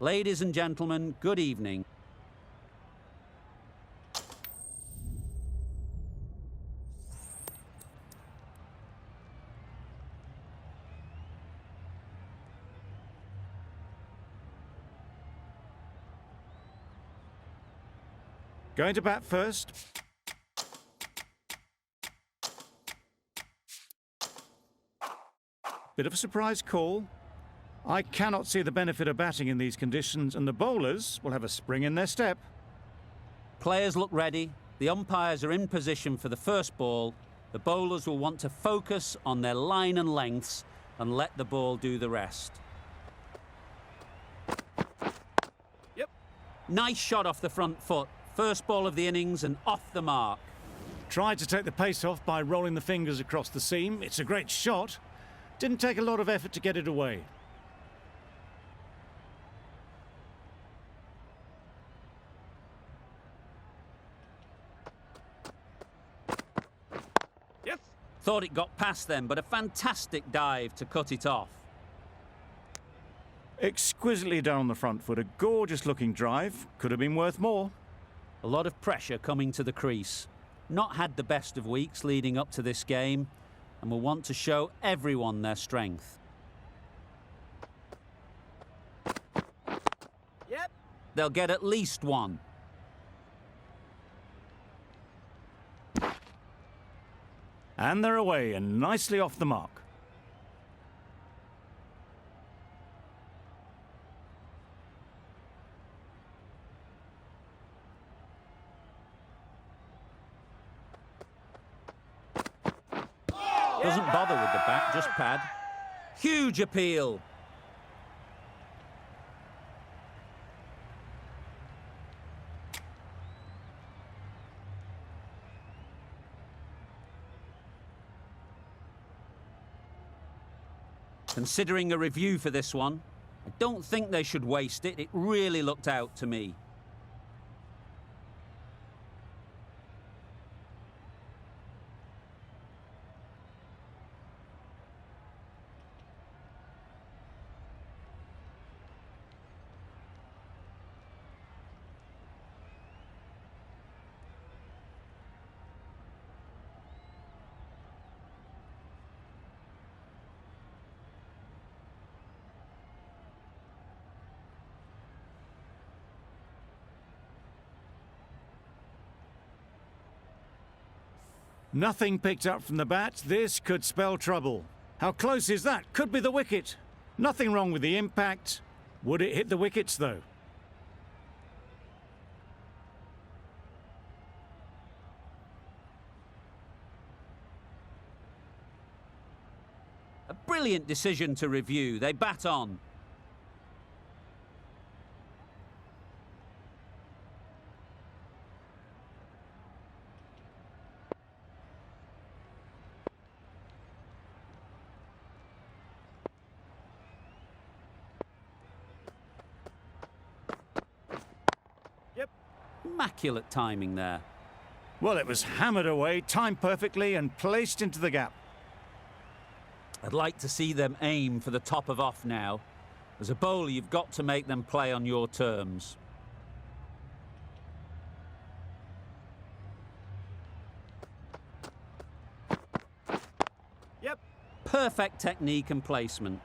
Ladies and gentlemen, good evening. Going to bat first. Bit of a surprise call. I cannot see the benefit of batting in these conditions, and the bowlers will have a spring in their step. Players look ready. The umpires are in position for the first ball. The bowlers will want to focus on their line and lengths and let the ball do the rest. Yep. Nice shot off the front foot. First ball of the innings and off the mark. Tried to take the pace off by rolling the fingers across the seam. It's a great shot. Didn't take a lot of effort to get it away. Yes. Thought it got past them, but a fantastic dive to cut it off. Exquisitely down the front foot. A gorgeous looking drive. Could have been worth more. A lot of pressure coming to the crease. Not had the best of weeks leading up to this game and will want to show everyone their strength. Yep. They'll get at least one. And they're away and nicely off the mark. Doesn't bother with the bat, just pad. Huge appeal. Considering a review for this one, I don't think they should waste it. It really looked out to me. Nothing picked up from the bat. This could spell trouble. How close is that? Could be the wicket. Nothing wrong with the impact. Would it hit the wickets, though? A brilliant decision to review. They bat on. Immaculate timing there. Well, it was hammered away, timed perfectly and placed into the gap. I'd like to see them aim for the top of off now. As a bowler, you've got to make them play on your terms. Yep. Perfect technique and placement.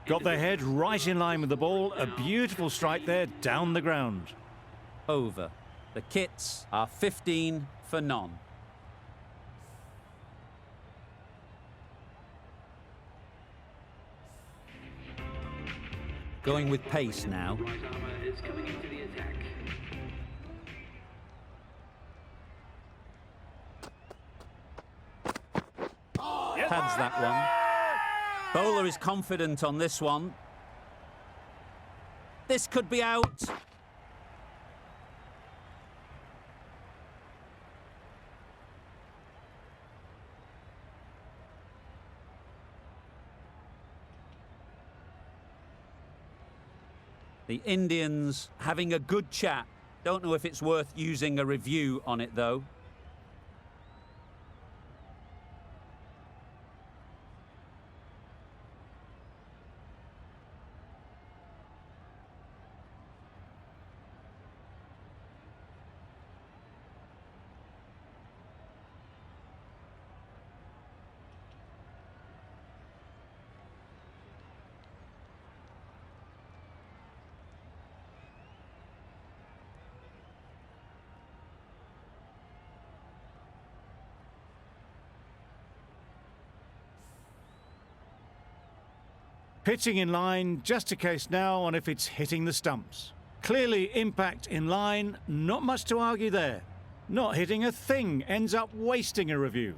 Got their head right in line with the ball. A beautiful strike there, down the ground. Over. The kits are 15 for none. Going with pace now. Pads that one. Bowler is confident on this one. This could be out. The Indians having a good chat. Don't know if it's worth using a review on it, though. Pitching in line, just a case now on if it's hitting the stumps. Clearly impact in line, not much to argue there. Not hitting a thing ends up wasting a review.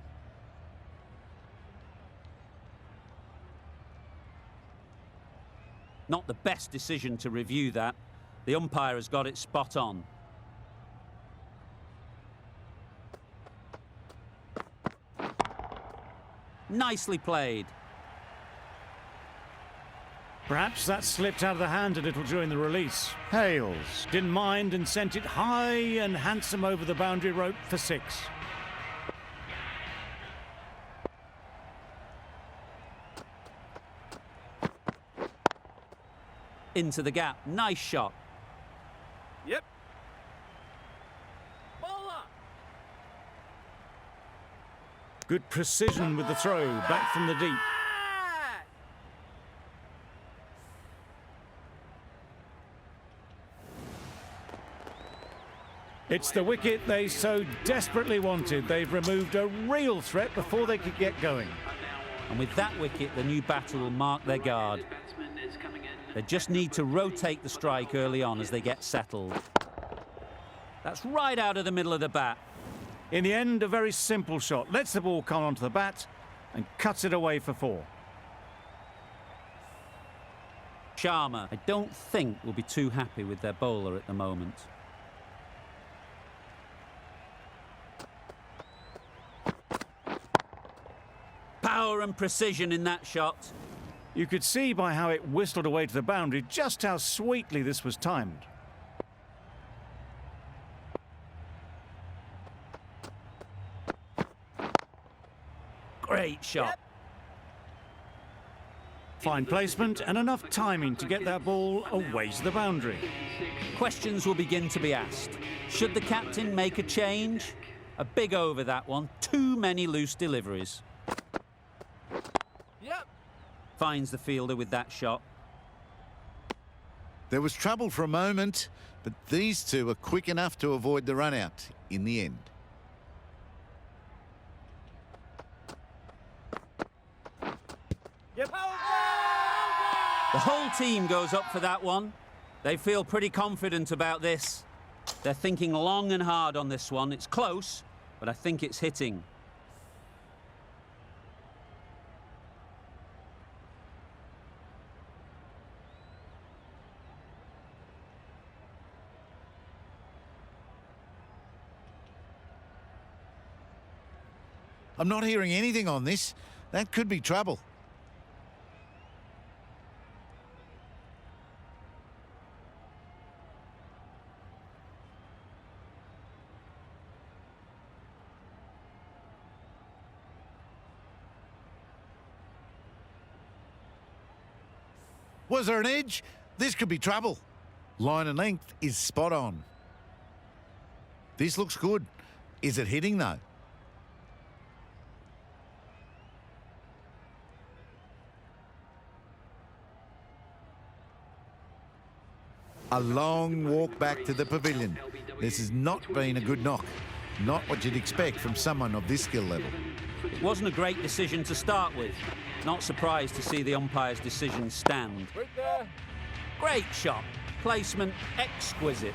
Not the best decision to review that. The umpire has got it spot on. Nicely played. Perhaps that slipped out of the hand a little during the release. Hales didn't mind and sent it high and handsome over the boundary rope for 6. Into the gap. Nice shot. Yep. Good precision with the throw back from the deep. It's the wicket they so desperately wanted. They've removed a real threat before they could get going. And with that wicket, the new batter will mark their guard. They just need to rotate the strike early on as they get settled. That's right out of the middle of the bat. In the end, a very simple shot. Lets the ball come onto the bat and cuts it away for 4. Sharma, I don't think, will be too happy with their bowler at the moment. Power and precision in that shot. You could see by how it whistled away to the boundary just how sweetly this was timed. Great shot. Yep. Fine placement and enough timing to get that ball away to the boundary. Questions will begin to be asked. Should the captain make a change? A big over that one. Too many loose deliveries. Yep. Finds the fielder with that shot. There was trouble for a moment, but these two are quick enough to avoid the run-out in the end. Yep. The whole team goes up for that one. They feel pretty confident about this. They're thinking long and hard on this one. It's close, but I think it's hitting. I'm not hearing anything on this. That could be trouble. Was there an edge? This could be trouble. Line and length is spot on. This looks good. Is it hitting though? A long walk back to the pavilion. This has not been a good knock. Not what you'd expect from someone of this skill level. It wasn't a great decision to start with. Not surprised to see the umpire's decision stand. Right there. Great shot. Placement exquisite.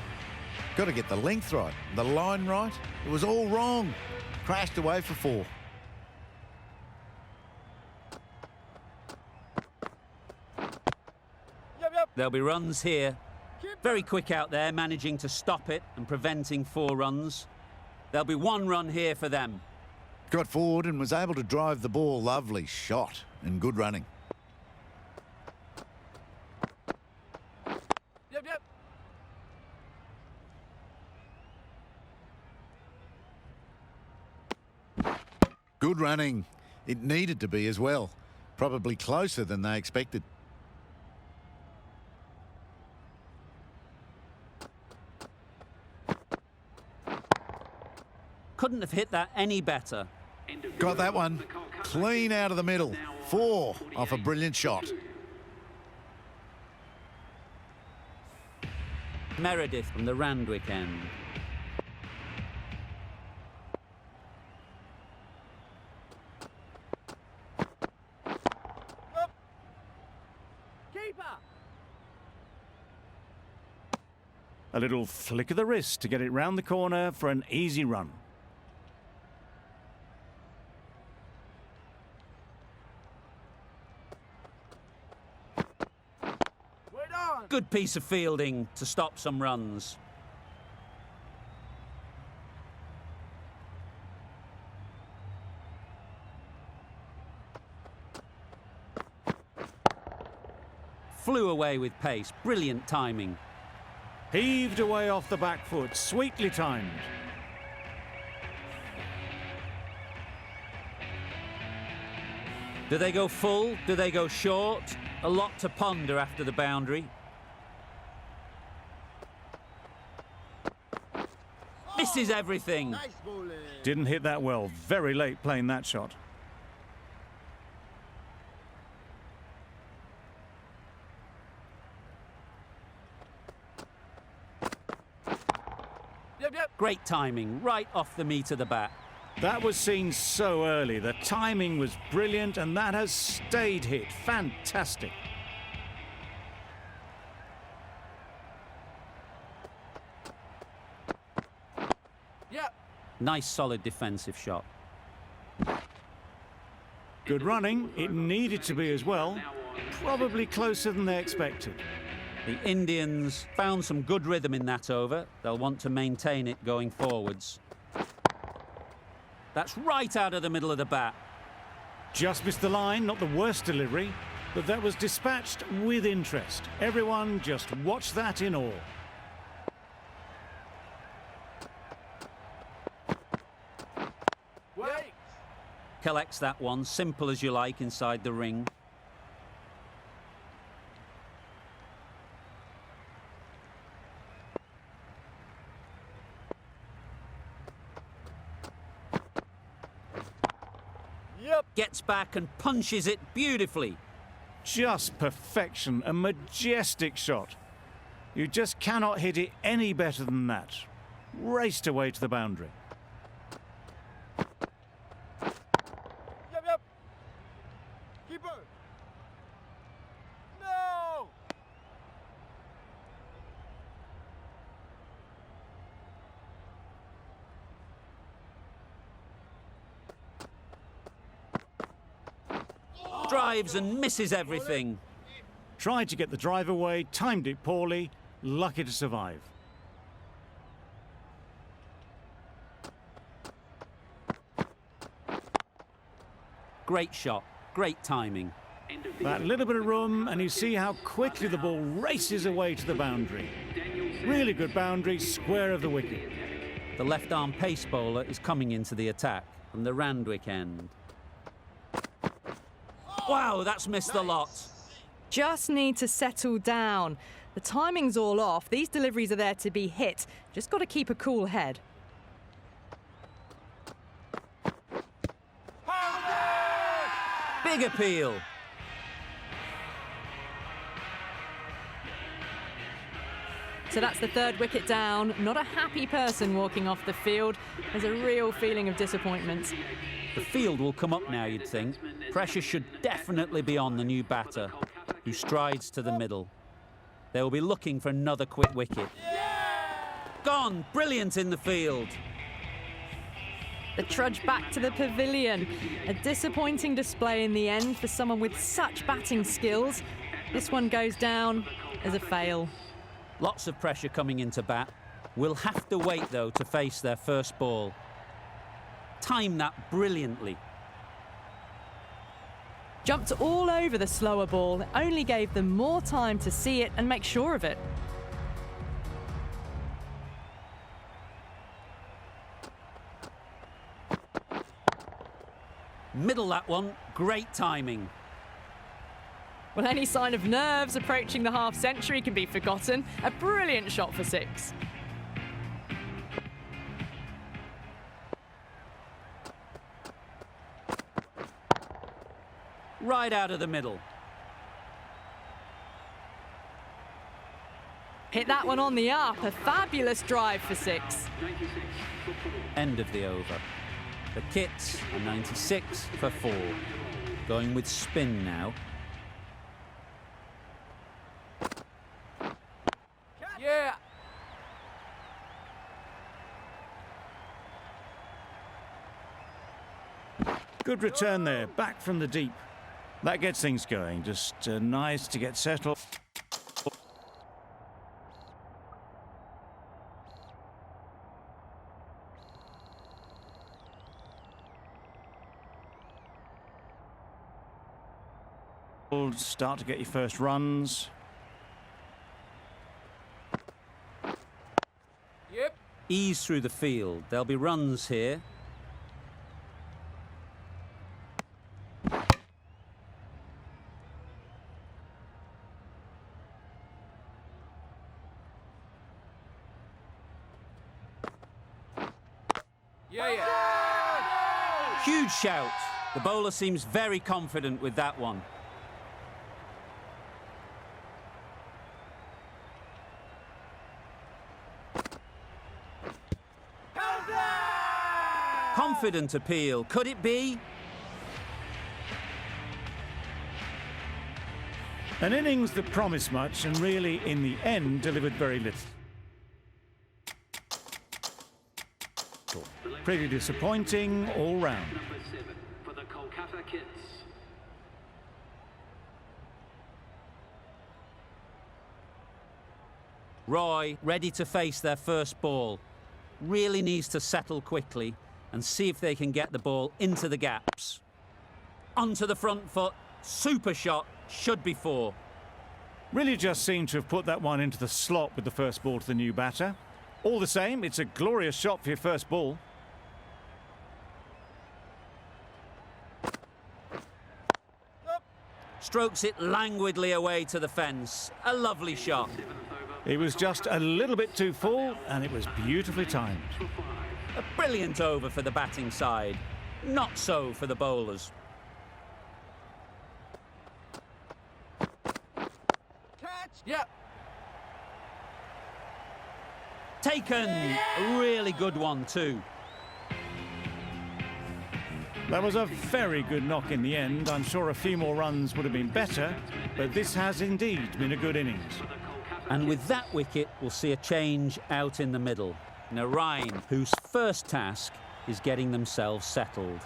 Got to get the length right, the line right. It was all wrong. Crashed away for 4. Yep. There'll be runs here. Very quick out there, managing to stop it and preventing 4 runs. There'll be 1 run here for them. Got forward and was able to drive the ball. Lovely shot and good running. Yep. Good running. It needed to be as well. Probably closer than they expected. Couldn't have hit that any better. Got that one. Clean out of the middle. 4 off a brilliant shot. Meredith from the Randwick end. A little flick of the wrist to get it round the corner for an easy run. Good piece of fielding to stop some runs. Flew away with pace. Brilliant timing. Heaved away off the back foot, sweetly timed. Do they go full? Do they go short? A lot to ponder after the boundary. Misses everything. Didn't hit that well. Very late playing that shot. Great timing, right off the meat of the bat. That was seen so early. The timing was brilliant, and that has stayed hit. Fantastic. Nice, solid defensive shot. Good running. It needed to be as well. Probably closer than they expected. The Indians found some good rhythm in that over. They'll want to maintain it going forwards. That's right out of the middle of the bat. Just missed the line, not the worst delivery, but that was dispatched with interest. Everyone just watched that in awe. Collects that one, simple as you like, inside the ring. Gets back and punches it beautifully. Just perfection, a majestic shot. You just cannot hit it any better than that. Raced away to the boundary. Keeper. No. Drives and misses everything. Tried to get the drive away, timed it poorly, lucky to survive. Great shot, great timing. That little bit of room, and you see how quickly the ball races away to the boundary. Really good boundary, square of the wicket. The left-arm pace bowler is coming into the attack from the Randwick end. Wow, that's missed a lot. Just need to settle down. The timing's all off. These deliveries are there to be hit. Just got to keep a cool head. Big appeal. So that's the third wicket down. Not a happy person walking off the field. There's a real feeling of disappointment. The field will come up now, you'd think. Pressure should definitely be on the new batter, who strides to the middle. They will be looking for another quick wicket. Gone! Brilliant in the field. The trudge back to the pavilion. A disappointing display in the end for someone with such batting skills. This one goes down as a fail. Lots of pressure coming into bat. Will have to wait, though, to face their first ball. Time that brilliantly. Jumped all over the slower ball. It only gave them more time to see it and make sure of it. Middle that one. Great timing. Well, any sign of nerves approaching the half-century can be forgotten. A brilliant shot for six. Right out of the middle. Hit that one on the up. A fabulous drive for six. End of the over. The Kits are 96 for 4. Going with spin now. Yeah. Good return there, back from the deep. That gets things going, just nice to get settled. Start to get your first runs. Yep. Ease through the field. There'll be runs here. Yeah. Huge shout. The bowler seems very confident with that one. Confident appeal. Could it be? An innings that promised much and really, in the end, delivered very little. Pretty disappointing all round. Number 7 for the Kolkata Kids. Roy, ready to face their first ball. Really needs to settle quickly and see if they can get the ball into the gaps. Onto the front foot. Super shot. Should be 4. Really just seemed to have put that one into the slot with the first ball to the new batter. All the same, it's a glorious shot for your first ball. Strokes it languidly away to the fence. A lovely shot. It was just a little bit too full, and it was beautifully timed. A brilliant over for the batting side. Not so for the bowlers. Catch. Yep. Taken. A really good one too. That was a very good knock in the end. I'm sure a few more runs would have been better, but this has indeed been a good innings. And with that wicket, we'll see a change out in the middle. Narain, whose first task is getting themselves settled.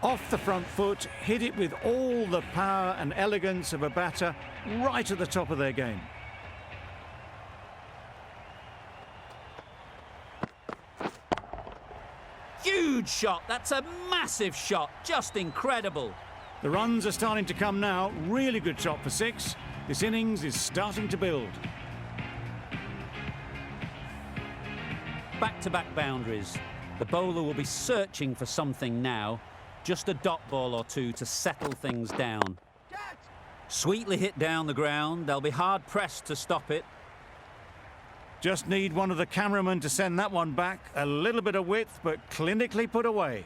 Off the front foot, hit it with all the power and elegance of a batter right at the top of their game. Huge shot. That's a massive shot. Just incredible. The runs are starting to come now. Really good shot for 6. This innings is starting to build. Back-to-back boundaries. The bowler will be searching for something now. Just a dot ball or two to settle things down. Sweetly hit down the ground. They'll be hard-pressed to stop it. Just need one of the cameramen to send that one back. A little bit of width, but clinically put away.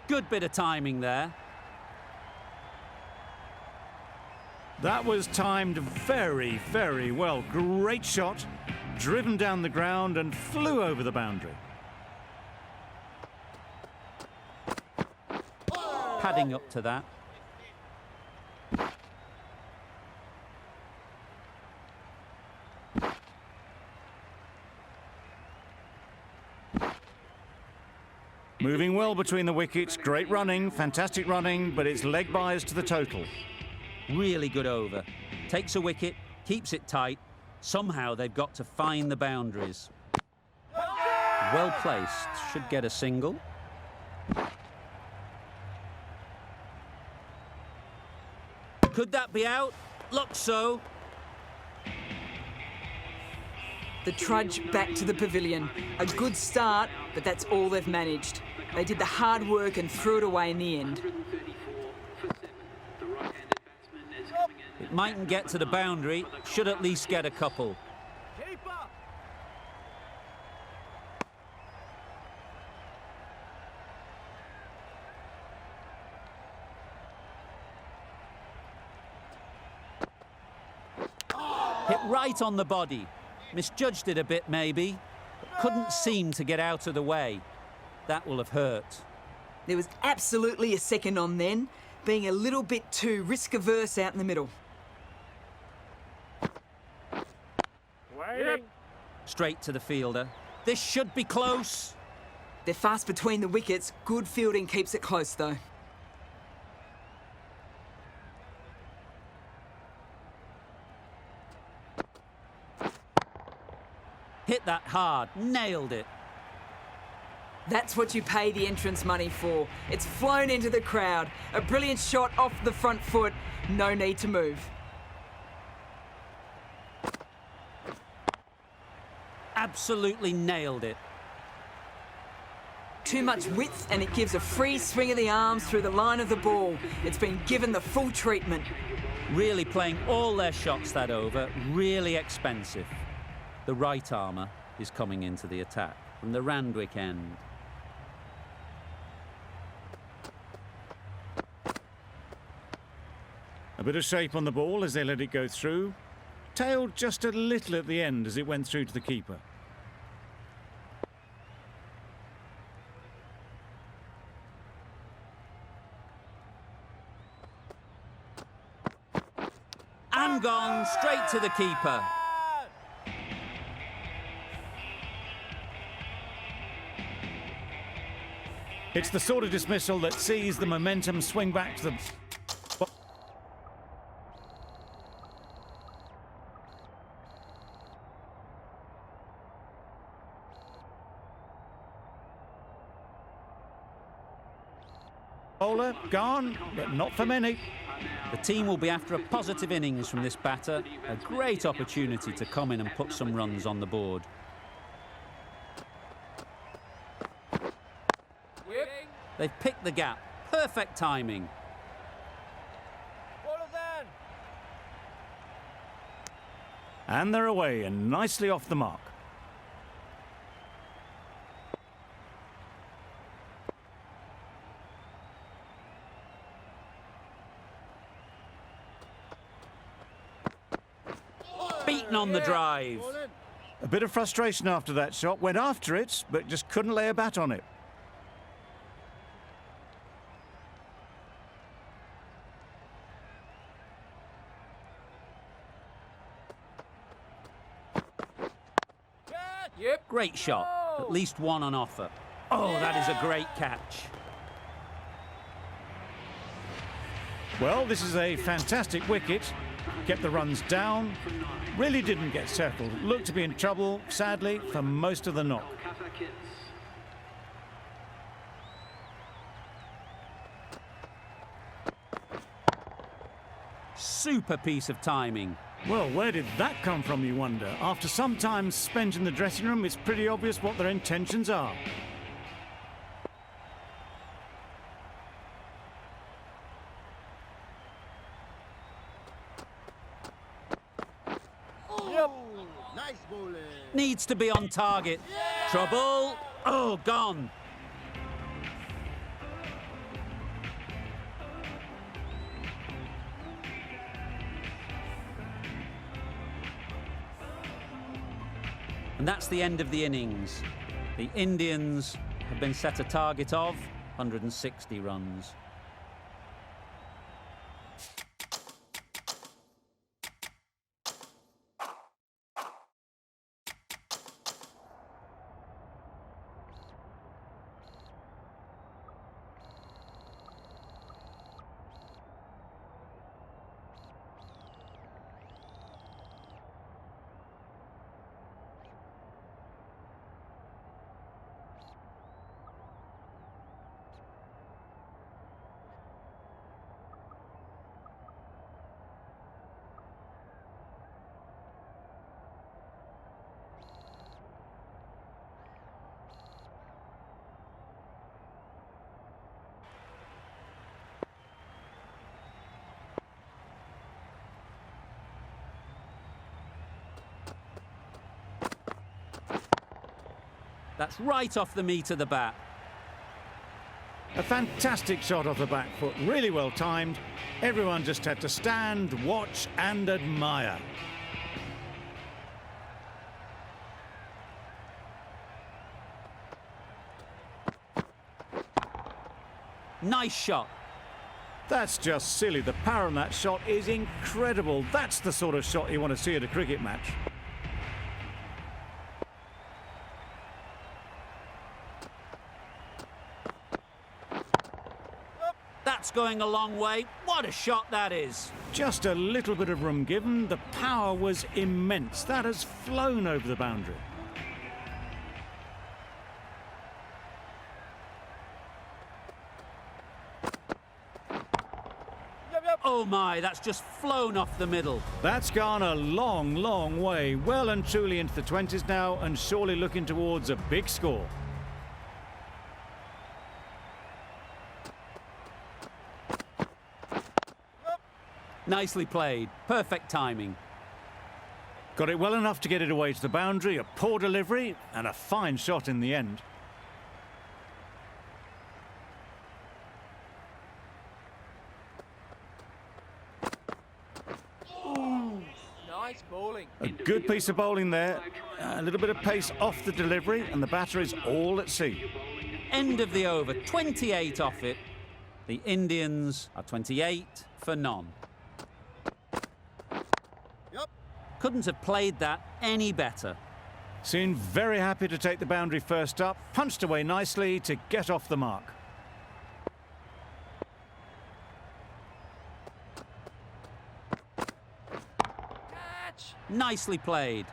Good bit of timing there. That was timed very, very well. Great shot, driven down the ground and flew over the boundary. Padding up to that. Moving well between the wickets. Great running, fantastic running, but it's leg byes to the total. Really good over. Takes a wicket, keeps it tight. Somehow they've got to find the boundaries. Well placed. Should get a single. Could that be out? Looks so. The trudge back to the pavilion. A good start, but that's all they've managed. They did the hard work and threw it away in the end. 134 for 7. The right-handed batsman is coming in. It mightn't get to the boundary. Should at least get a couple. Keeper. Hit right on the body. Misjudged it a bit maybe, but couldn't seem to get out of the way. That will have hurt. There was absolutely a second on then, being a little bit too risk-averse out in the middle. Waiting. straight to the fielder. This should be close. They're fast between the wickets. Good fielding keeps it close, though. Hit that hard, nailed it. That's what you pay the entrance money for. It's flown into the crowd. A brilliant shot off the front foot. No need to move. Absolutely nailed it. Too much width and it gives a free swing of the arms through the line of the ball. It's been given the full treatment. Really playing all their shots that over, really expensive. The right armour is coming into the attack from the Randwick end. A bit of shape on the ball as they let it go through. Tailed just a little at the end as it went through to the keeper. And gone straight to the keeper. It's the sort of dismissal that sees the momentum swing back to the... Bowler, gone, but not for many. The team will be after a positive innings from this batter. A great opportunity to come in and put some runs on the board. They've picked the gap. Perfect timing. And they're away and nicely off the mark. Beaten on the drive. A bit of frustration after that shot. Went after it, but just couldn't lay a bat on it. Great shot. At least one on offer. Oh, that is a great catch. Well, this is a fantastic wicket. Kept the runs down. Really didn't get settled. Looked to be in trouble, sadly, for most of the knock. Super piece of timing. Well, where did that come from, you wonder? After some time spent in the dressing room, it's pretty obvious what their intentions are. Nice bowling. Needs to be on target. Trouble. Oh, gone. And that's the end of the innings. The Indians have been set a target of 160 runs. That's right off the meat of the bat. A fantastic shot off the back foot, really well timed. Everyone just had to stand, watch and admire. Nice shot. That's just silly. The power on that shot is incredible. That's the sort of shot you want to see at a cricket match. going a long way. What a shot that is. Just a little bit of room given. The power was immense. That has flown over the boundary. Oh my, that's just flown off the middle. That's gone a long, long way. Well and truly into the 20s now, and surely looking towards a big score. Nicely played. Perfect timing. Got it well enough to get it away to the boundary, a poor delivery, and a fine shot in the end. Nice bowling. A good piece of bowling there. A little bit of pace off the delivery, and the batter is all at sea. End of the over. 28 off it. The Indians are 28 for none. Yep. Couldn't have played that any better. Seemed very happy to take the boundary first up, punched away nicely to get off the mark. Nicely played.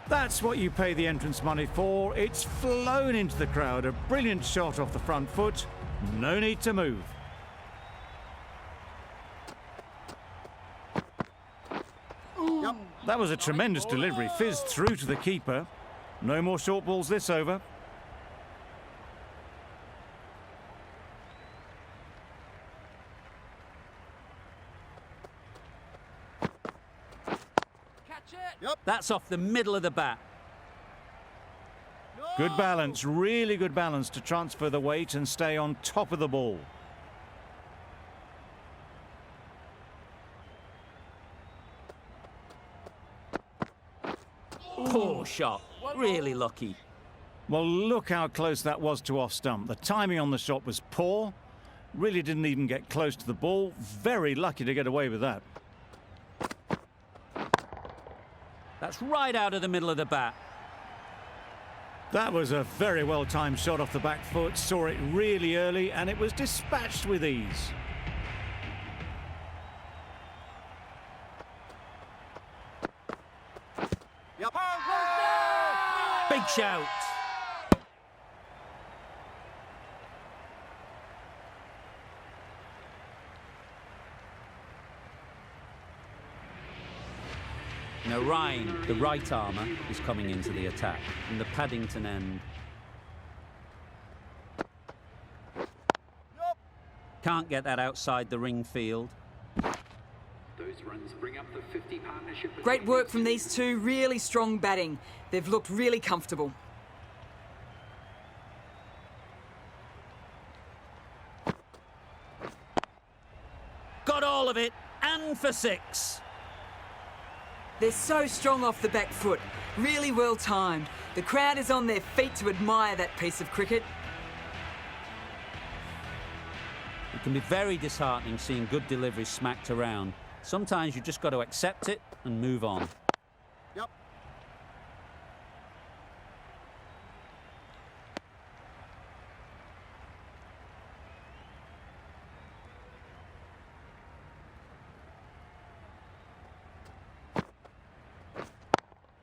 That's what you pay the entrance money for. It's flown into the crowd. A brilliant shot off the front foot. No need to move. Yep. That was a tremendous delivery. Fizzed through to the keeper. No more short balls this over. Yep. That's off the middle of the bat. Good balance, really good balance to transfer the weight and stay on top of the ball. Poor shot. Really lucky. Well, look how close that was to off stump. The timing on the shot was poor. Really didn't even get close to the ball. Very lucky to get away with that. That's right out of the middle of the bat. That was a very well-timed shot off the back foot. Saw it really early and it was dispatched with ease. Yep. Big shout. Now Ryan, the right armour, is coming into the attack from the Paddington end. Can't get that outside the ring field. Those runs bring up the 50 partnership. Great work from these two, really strong batting. They've looked really comfortable. Got all of it, and for 6. They're so strong off the back foot, really well timed. The crowd is on their feet to admire that piece of cricket. It can be very disheartening seeing good deliveries smacked around. Sometimes you just got to accept it and move on. Yep.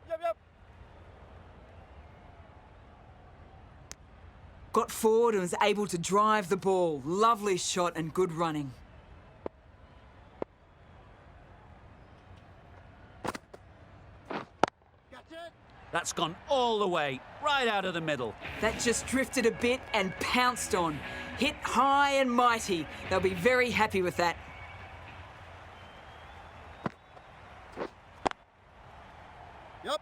Yep. Got forward and was able to drive the ball. Lovely shot and good running. That's gone all the way, right out of the middle. That just drifted a bit and pounced on. Hit high and mighty. They'll be very happy with that. Yep.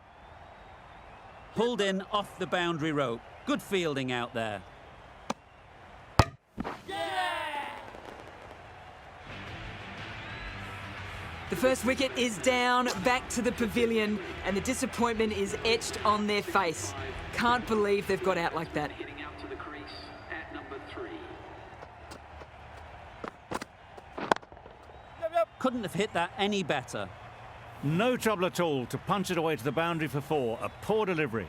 Pulled in off the boundary rope. Good fielding out there. The first wicket is down, back to the pavilion, and the disappointment is etched on their face. Can't believe they've got out like that. Hitting out to the crease at number 3. Couldn't have hit that any better. No trouble at all to punch it away to the boundary for 4. A poor delivery.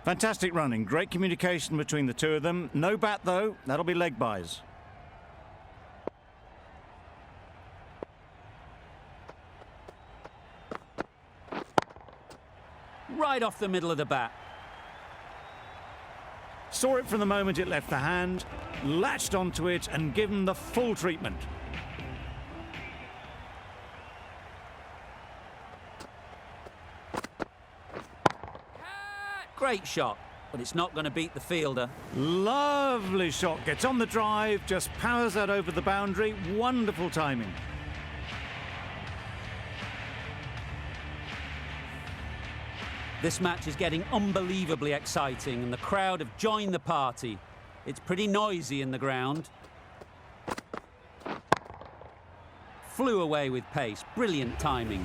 Fantastic running, great communication between the two of them. No bat though, that'll be leg byes. Right off the middle of the bat. Saw it from the moment it left the hand, latched onto it and given the full treatment. Great shot, but it's not going to beat the fielder. Lovely shot, gets on the drive, just powers that over the boundary. Wonderful timing. This match is getting unbelievably exciting and the crowd have joined the party. It's pretty noisy in the ground. Flew away with pace, brilliant timing.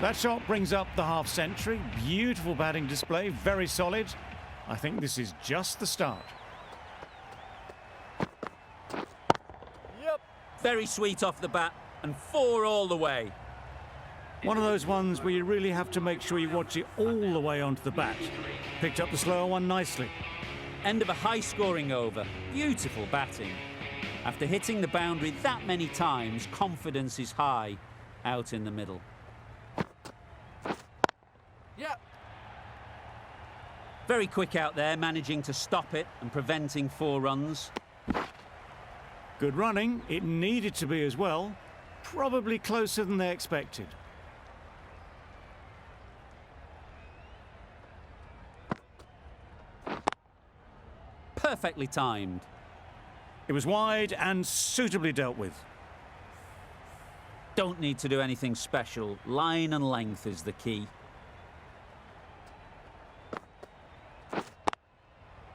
That shot brings up the half century. Beautiful batting display, very solid. I think this is just the start. Yep. Very sweet off the bat and 4 all the way. One of those ones where you really have to make sure you watch it all the way onto the bat. Picked up the slower one nicely. End of a high-scoring over. Beautiful batting. After hitting the boundary that many times, confidence is high out in the middle. Yep. Very quick out there, managing to stop it and preventing 4 runs. Good running. It needed to be as well. Probably closer than they expected. Perfectly timed. It was wide and suitably dealt with. Don't need to do anything special. Line and length is the key.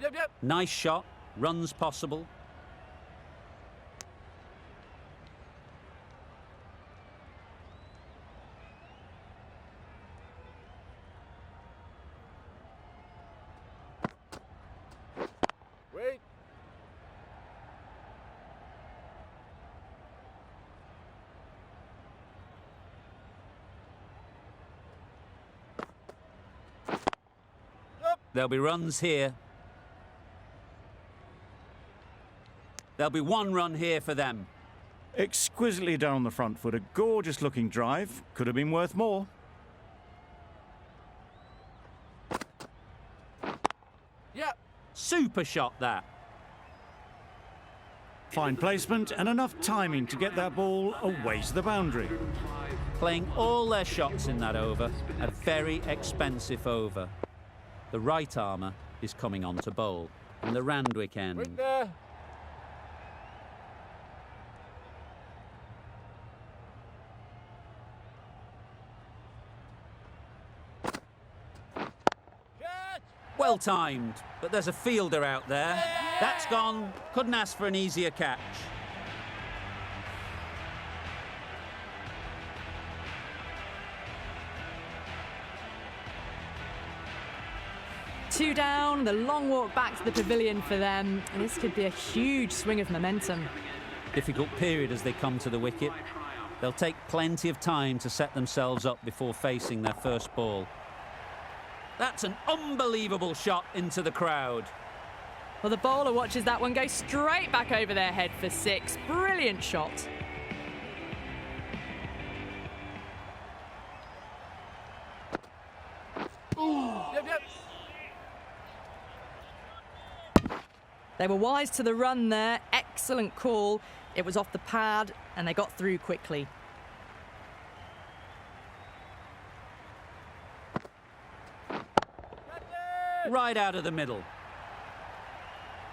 Yep. Nice shot. Runs possible. Wait. There'll be runs here. There'll be 1 run here for them. Exquisitely done on the front foot. A gorgeous looking drive. Could have been worth more. Yep. Super shot that. Fine placement and enough timing to get that ball away to the boundary. Playing all their shots in that over. A very expensive over. The right armour is coming on to bowl. And the Randwick end. Wait there. Catch. Well timed, but there's a fielder out there. That's gone. Couldn't ask for an easier catch. Two down, the long walk back to the pavilion for them. And this could be a huge swing of momentum. Difficult period as they come to the wicket. They'll take plenty of time to set themselves up before facing their first ball. That's an unbelievable shot into the crowd. Well, the bowler watches that one go straight back over their head for 6. Brilliant shot. Yep. They were wise to the run there. Excellent call. It was off the pad and they got through quickly. Right out of the middle.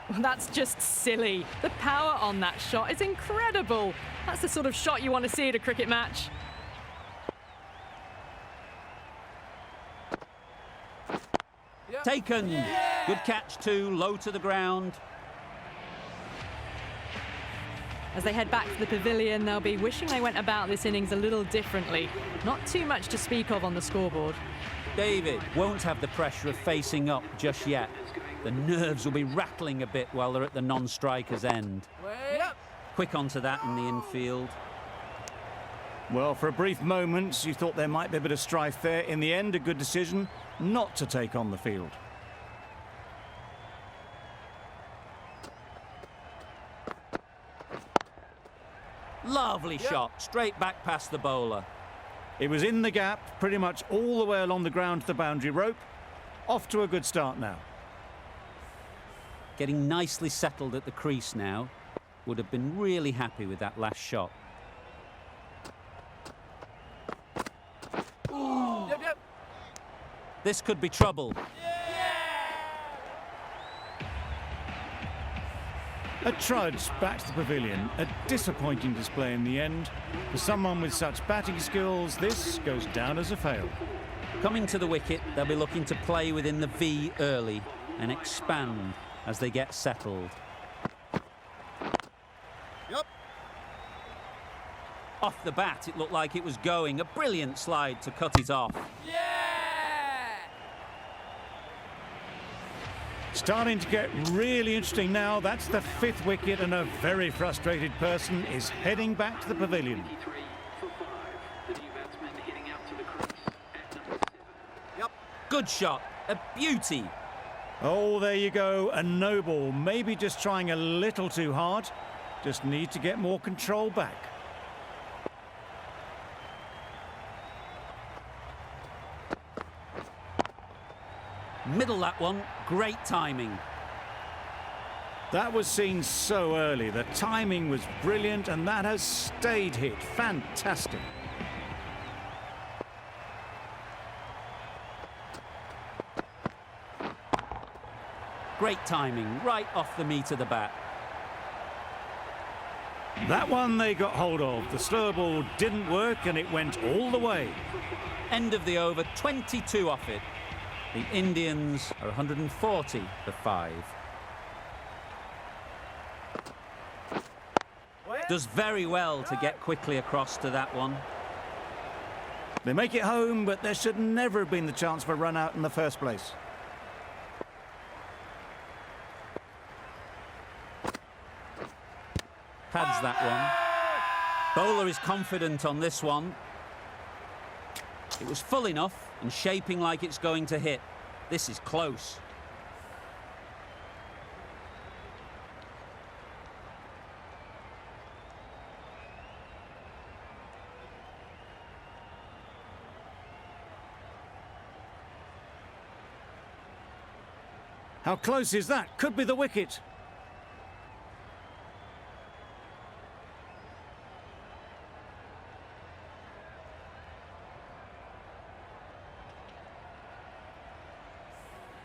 Well, that's just silly. The power on that shot is incredible. That's the sort of shot you want to see at a cricket match. Yep. Taken. Good catch too, low to the ground. As they head back to the pavilion, they'll be wishing they went about this innings a little differently. Not too much to speak of on the scoreboard. David won't have the pressure of facing up just yet. The nerves will be rattling a bit while they're at the non-striker's end. Wait. Yep. Quick onto that in the infield. Well, for a brief moment, you thought there might be a bit of strife there. In the end, a good decision not to take on the field. Lovely shot, straight back past the bowler. It was in the gap, pretty much all the way along the ground to the boundary rope. Off to a good start now. Getting nicely settled at the crease now. Would have been really happy with that last shot. Yep, yep. This could be trouble. A trudge back to the pavilion. A disappointing display in the end. For someone with such batting skills, this goes down as a fail. Coming to the wicket, they'll be looking to play within the V early and expand as they get settled. Yep. Off the bat, it looked like it was going. A brilliant slide to cut it off. Yeah! Starting to get really interesting now. That's the 5th wicket, and a very frustrated person is heading back to the pavilion. 23 for 5. The new batsman hitting out to the crease at number 7. Yep. Good shot, a beauty. Oh, there you go, a no ball. Maybe just trying a little too hard. Just need to get more control back. Middle that one, great timing. That was seen so early. The timing was brilliant, and that has stayed hit. Fantastic. Great timing, right off the meat of the bat. That one they got hold of. The slow ball didn't work, and it went all the way. End of the over, 22 off it. The Indians are 140 for 5. Does very well to get quickly across to that one. They make it home, but there should never have been the chance for a run out in the first place. Pads that one. Bowler is confident on this one. It was full enough and shaping like it's going to hit. This is close. How close is that? Could be the wicket.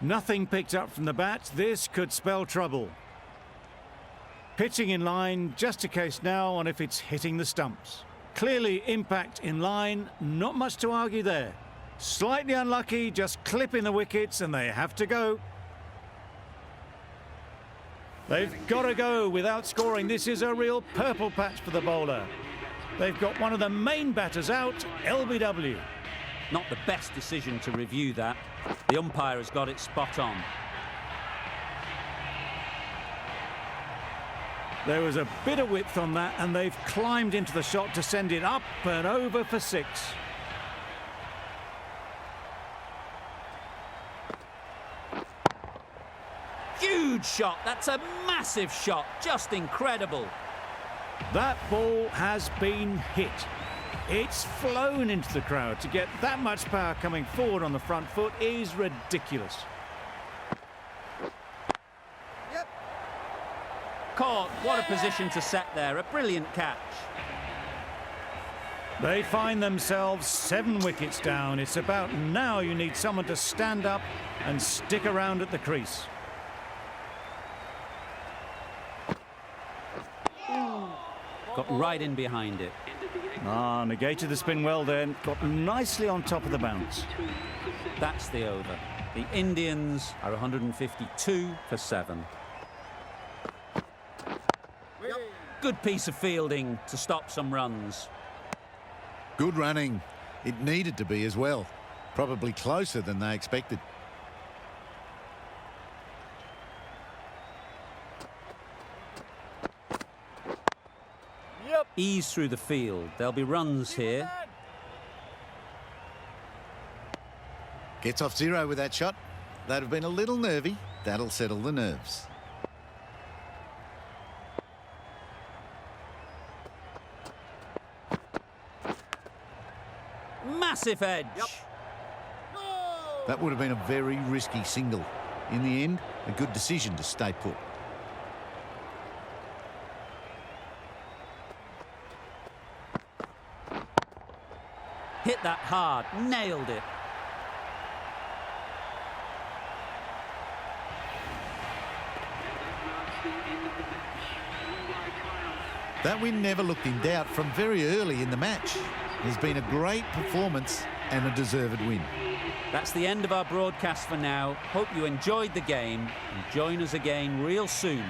Nothing picked up from the bat. This could spell trouble. Pitching in line, just a case now on if it's hitting the stumps. Clearly impact in line, not much to argue there. Slightly unlucky, just clipping the wickets, and they have to go. They've got to go without scoring. This is a real purple patch for the bowler. They've got one of the main batters out, LBW. Not the best decision to review that. The umpire has got it spot on. There was a bit of width on that, and they've climbed into the shot to send it up and over for 6. Huge shot. That's a massive shot. Just incredible. That ball has been hit. It's flown into the crowd. To get that much power coming forward on the front foot is ridiculous. Yep. Caught. What a position to set there. A brilliant catch. They find themselves 7 wickets down. It's about now you need someone to stand up and stick around at the crease. Got right in behind it. Negated the spin well then. Got nicely on top of the bounce. That's the over. The Indians are 152 for 7. Good piece of fielding to stop some runs. Good running. It needed to be as well. Probably closer than they expected. Yep. Ease through the field. There'll be runs here. Gets off zero with that shot. They'd have been a little nervy. That'll settle the nerves. Massive edge. Yep. That would have been a very risky single. In the end, a good decision to stay put. Hit that hard. Nailed it. That win never looked in doubt from very early in the match. It's been a great performance and a deserved win. That's the end of our broadcast for now. Hope you enjoyed the game and join us again real soon